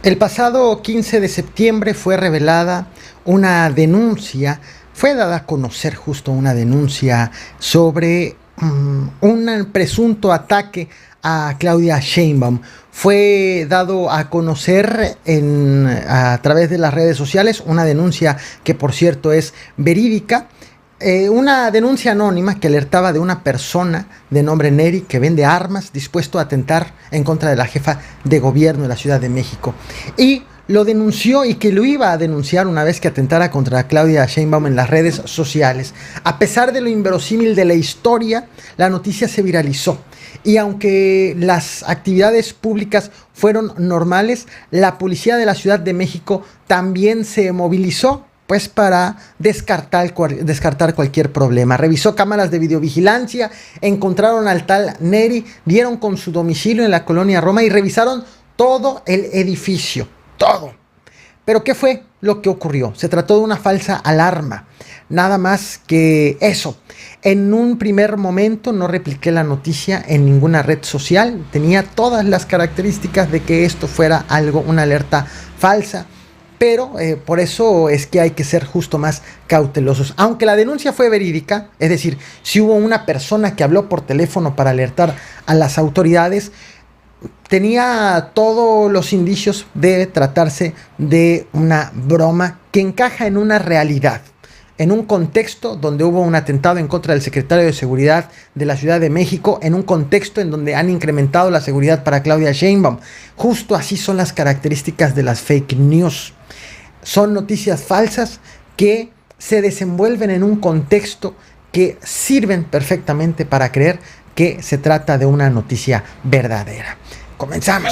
El pasado 15 de septiembre fue revelada una denuncia, fue dada a conocer justo una denuncia sobre un presunto ataque a Claudia Sheinbaum. Fue dado a conocer a través de las redes sociales una denuncia que por cierto es verídica. Una denuncia anónima que alertaba de una persona de nombre Neri que vende armas dispuesto a atentar en contra de la jefa de gobierno de la Ciudad de México. Y lo denunció y que lo iba a denunciar una vez que atentara contra Claudia Sheinbaum en las redes sociales. A pesar de lo inverosímil de la historia, la noticia se viralizó. Y aunque las actividades públicas fueron normales, la policía de la Ciudad de México también se movilizó pues para descartar cualquier problema. Revisó cámaras de videovigilancia, encontraron al tal Neri, dieron con su domicilio en la colonia Roma y revisaron todo el edificio, todo. Pero ¿qué fue lo que ocurrió? Se trató de una falsa alarma, nada más que eso. En un primer momento no repliqué la noticia en ninguna red social, tenía todas las características de que esto fuera una alerta falsa. Pero por eso es que hay que ser justo más cautelosos. Aunque la denuncia fue verídica, es decir, si hubo una persona que habló por teléfono para alertar a las autoridades, tenía todos los indicios de tratarse de una broma que encaja en una realidad, en un contexto donde hubo un atentado en contra del secretario de Seguridad de la Ciudad de México, en un contexto en donde han incrementado la seguridad para Claudia Sheinbaum. Justo así son las características de las fake news. Son noticias falsas que se desenvuelven en un contexto que sirven perfectamente para creer que se trata de una noticia verdadera. Comenzamos.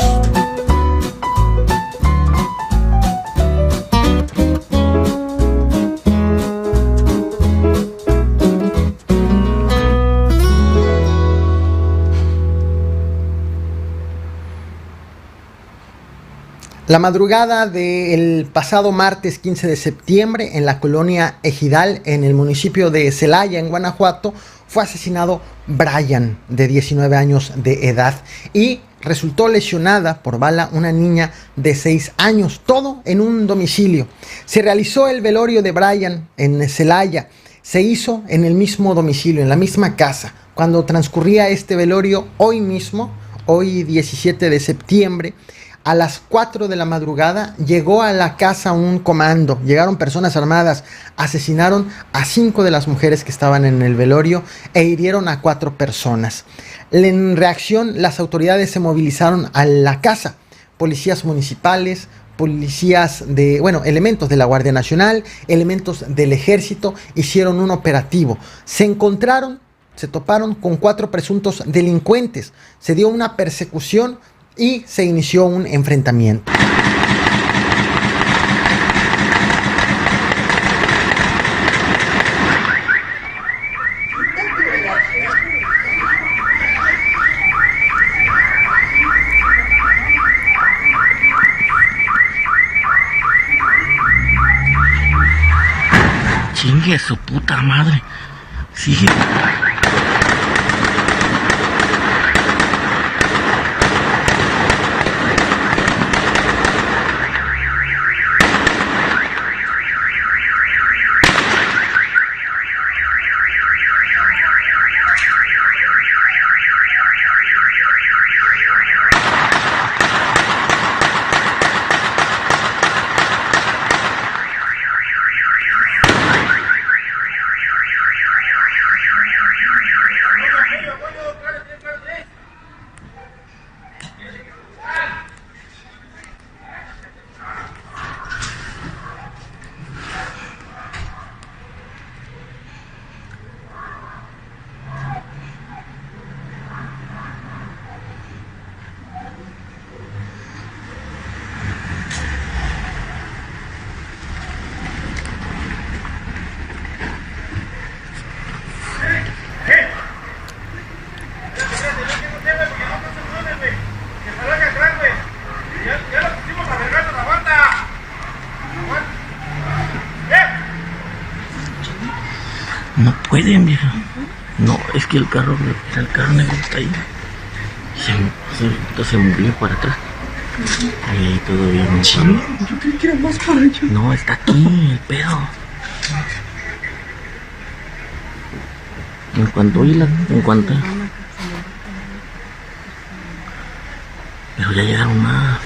La madrugada del pasado martes 15 de septiembre, en la colonia Ejidal, en el municipio de Celaya, en Guanajuato, fue asesinado Brian, de 19 años de edad, y resultó lesionada por bala una niña de 6 años, todo en un domicilio. Se realizó el velorio de Brian en Celaya, se hizo en el mismo domicilio, en la misma casa. Cuando transcurría este velorio, hoy mismo, hoy 17 de septiembre, a las 4 de la madrugada llegó a la casa un comando, llegaron personas armadas, asesinaron a 5 de las mujeres que estaban en el velorio e hirieron a 4 personas. En reacción, las autoridades se movilizaron a la casa, policías municipales, elementos de la Guardia Nacional, elementos del Ejército, hicieron un operativo. Se toparon con 4 presuntos delincuentes, se dio una persecución y se inició un enfrentamiento. Chingue su puta madre. Sigue. No pueden, vieja. No, es que el carro negro está ahí. Se movió para atrás. Ahí todo bien. Sí, yo creí que era más para allá. No, está aquí el pedo. En cuanto. Pero ya llegaron más.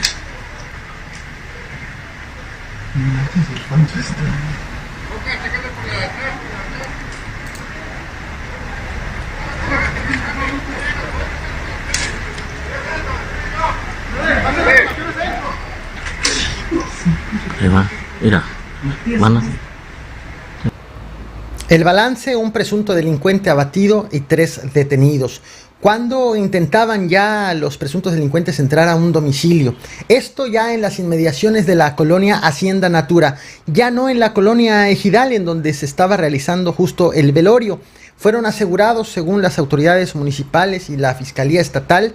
Ahí va, mira, van a... El balance: un presunto delincuente abatido y 3 detenidos. Cuando intentaban ya los presuntos delincuentes entrar a un domicilio, esto ya en las inmediaciones de la colonia Hacienda Natura, ya no en la colonia Ejidal, en donde se estaba realizando justo el velorio. Fueron asegurados, según las autoridades municipales y la Fiscalía Estatal,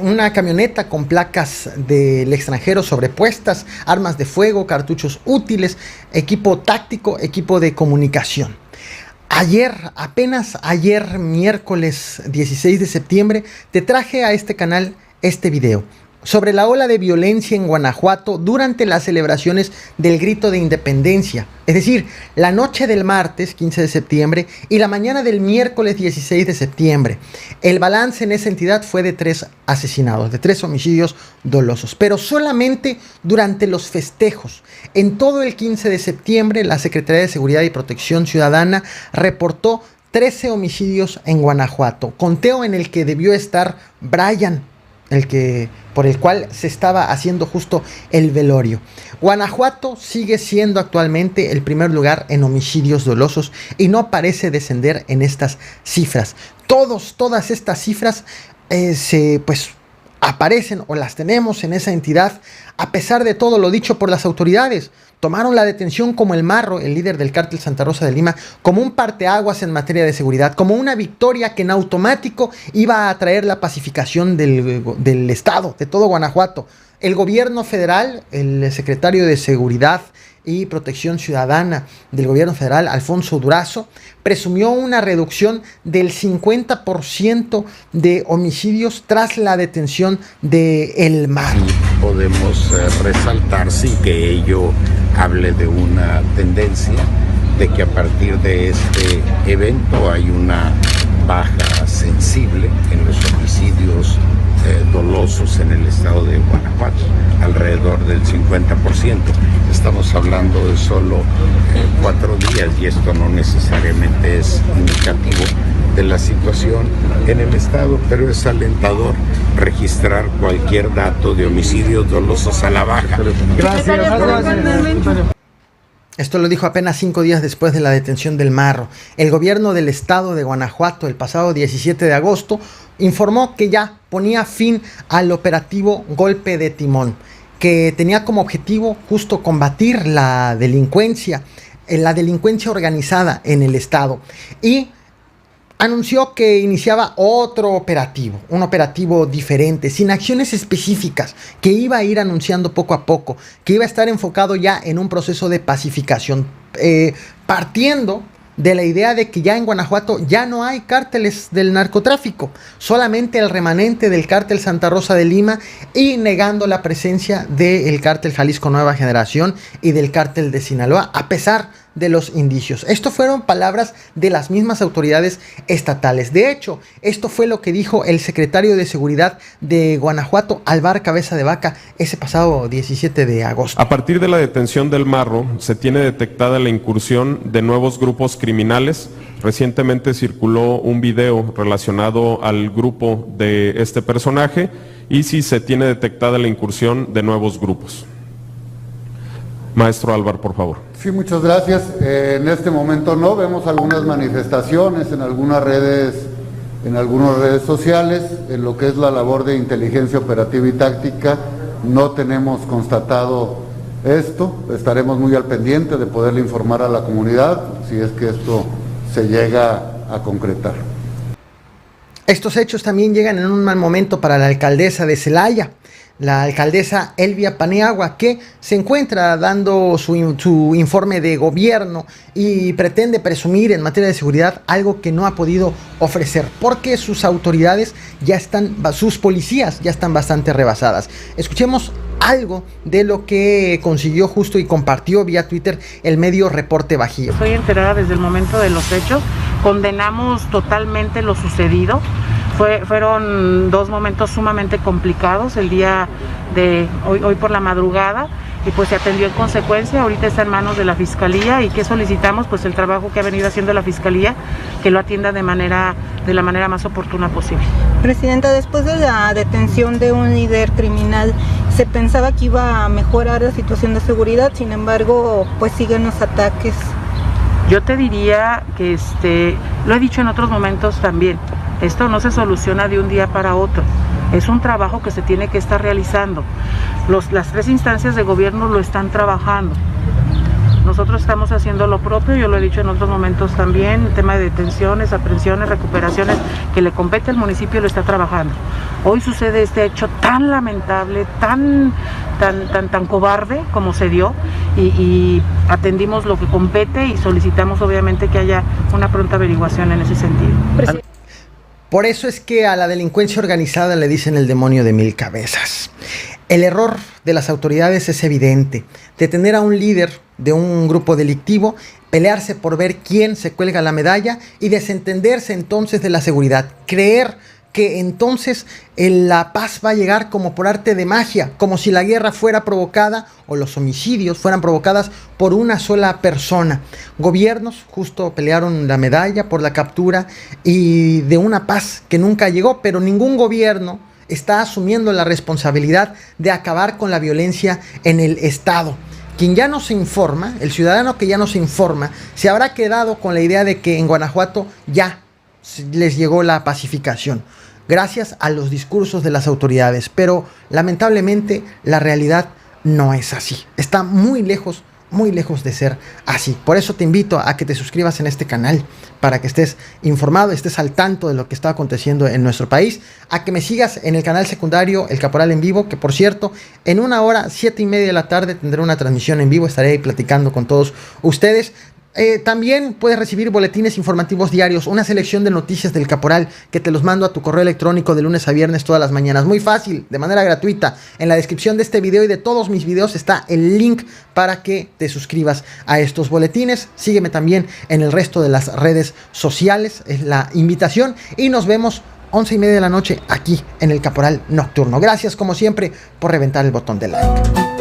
una camioneta con placas del extranjero sobrepuestas, armas de fuego, cartuchos útiles, equipo táctico, equipo de comunicación. Apenas ayer, miércoles 16 de septiembre, te traje a este canal este video sobre la ola de violencia en Guanajuato durante las celebraciones del Grito de Independencia, es decir, la noche del martes 15 de septiembre y la mañana del miércoles 16 de septiembre. El balance en esa entidad fue de 3 asesinados, de 3 homicidios dolosos, pero solamente durante los festejos. En todo el 15 de septiembre, la Secretaría de Seguridad y Protección Ciudadana reportó 13 homicidios en Guanajuato, conteo en el que debió estar Brian, por el cual se estaba haciendo justo el velorio. Guanajuato sigue siendo actualmente el primer lugar en homicidios dolosos y no parece descender en estas cifras. Todas estas cifras aparecen o las tenemos en esa entidad, a pesar de todo lo dicho por las autoridades. Tomaron la detención como el Marro, el líder del cártel Santa Rosa de Lima, como un parteaguas en materia de seguridad, como una victoria que en automático iba a traer la pacificación del estado, de todo Guanajuato. El gobierno federal, el secretario de Seguridad y Protección Ciudadana del gobierno federal, Alfonso Durazo, presumió una reducción del 50% de homicidios tras la detención de El Marro. Podemos resaltar, sin que ello hable de una tendencia, de que a partir de este evento hay una baja sensible en los homicidios dolosos en el estado de Guanajuato, alrededor del 50%. Estamos hablando de solo 4 días y esto no necesariamente es indicativo de la situación en el estado, pero es alentador registrar cualquier dato de homicidios dolosos a la baja. Gracias. Esto lo dijo apenas 5 días después de la detención del Marro. El gobierno del estado de Guanajuato, el pasado 17 de agosto, informó que ya ponía fin al operativo Golpe de Timón, que tenía como objetivo justo combatir la delincuencia organizada en el estado. Y anunció que iniciaba otro operativo, un operativo diferente, sin acciones específicas, que iba a ir anunciando poco a poco, que iba a estar enfocado ya en un proceso de pacificación, partiendo de la idea de que ya en Guanajuato ya no hay cárteles del narcotráfico, solamente el remanente del cártel Santa Rosa de Lima, y negando la presencia del cártel Jalisco Nueva Generación y del cártel de Sinaloa, a pesar de los indicios. Esto fueron palabras de las mismas autoridades estatales. De hecho, esto fue lo que dijo el secretario de Seguridad de Guanajuato, Alvar Cabeza de Vaca, ese pasado 17 de agosto. A partir de la detención del Marro, se tiene detectada la incursión de nuevos grupos criminales. Recientemente circuló un video relacionado al grupo de este personaje y sí se tiene detectada la incursión de nuevos grupos. Maestro Álvar, por favor. Sí, muchas gracias. En este momento no, vemos algunas manifestaciones en algunas redes sociales. En lo que es la labor de inteligencia operativa y táctica, no tenemos constatado esto. Estaremos muy al pendiente de poderle informar a la comunidad si es que esto se llega a concretar. Estos hechos también llegan en un mal momento para la alcaldesa de Celaya, la alcaldesa Elvia Paniagua, que se encuentra dando su informe de gobierno y pretende presumir en materia de seguridad algo que no ha podido ofrecer, porque sus autoridades sus policías ya están bastante rebasadas. Escuchemos algo de lo que consiguió justo y compartió vía Twitter el medio Reporte Bajío. Estoy enterada desde el momento de los hechos, condenamos totalmente lo sucedido. Fueron dos momentos sumamente complicados el día de hoy por la madrugada, y pues se atendió en consecuencia. Ahorita está en manos de la Fiscalía, y ¿qué solicitamos? Pues el trabajo que ha venido haciendo la Fiscalía, que lo atienda de la manera más oportuna posible. Presidenta, después de la detención de un líder criminal, se pensaba que iba a mejorar la situación de seguridad, sin embargo, pues siguen los ataques. Yo te diría que lo he dicho en otros momentos también, esto no se soluciona de un día para otro, es un trabajo que se tiene que estar realizando. Las tres instancias de gobierno lo están trabajando. Nosotros estamos haciendo lo propio, yo lo he dicho en otros momentos también, el tema de detenciones, aprehensiones, recuperaciones, que le compete al municipio, lo está trabajando. Hoy sucede este hecho tan lamentable, tan cobarde como se dio, y atendimos lo que compete y solicitamos obviamente que haya una pronta averiguación en ese sentido. Por eso es que a la delincuencia organizada le dicen el demonio de 1000 cabezas. El error de las autoridades es evidente: detener a un líder de un grupo delictivo, pelearse por ver quién se cuelga la medalla y desentenderse entonces de la seguridad, creer que entonces la paz va a llegar como por arte de magia, como si la guerra fuera provocada o los homicidios fueran provocadas por una sola persona. Gobiernos justo pelearon la medalla por la captura y de una paz que nunca llegó, pero ningún gobierno está asumiendo la responsabilidad de acabar con la violencia en el Estado. Quien ya no se informa, el ciudadano que ya no se informa, se habrá quedado con la idea de que en Guanajuato ya les llegó la pacificación, gracias a los discursos de las autoridades, pero lamentablemente la realidad no es así, está muy lejos de ser así. Por eso te invito a que te suscribas en este canal, para que estés informado, estés al tanto de lo que está aconteciendo en nuestro país, a que me sigas en el canal secundario El Caporal en Vivo, que por cierto, en 1 hora, 7:30 de la tarde, tendré una transmisión en vivo, estaré ahí platicando con todos ustedes. También puedes recibir boletines informativos diarios, una selección de noticias del Caporal que te los mando a tu correo electrónico de lunes a viernes todas las mañanas. Muy fácil, de manera gratuita. En la descripción de este video y de todos mis videos está el link para que te suscribas a estos boletines. Sígueme también en el resto de las redes sociales, es la invitación, y nos vemos 11:30 de la noche aquí en el Caporal Nocturno. Gracias como siempre por reventar el botón de like.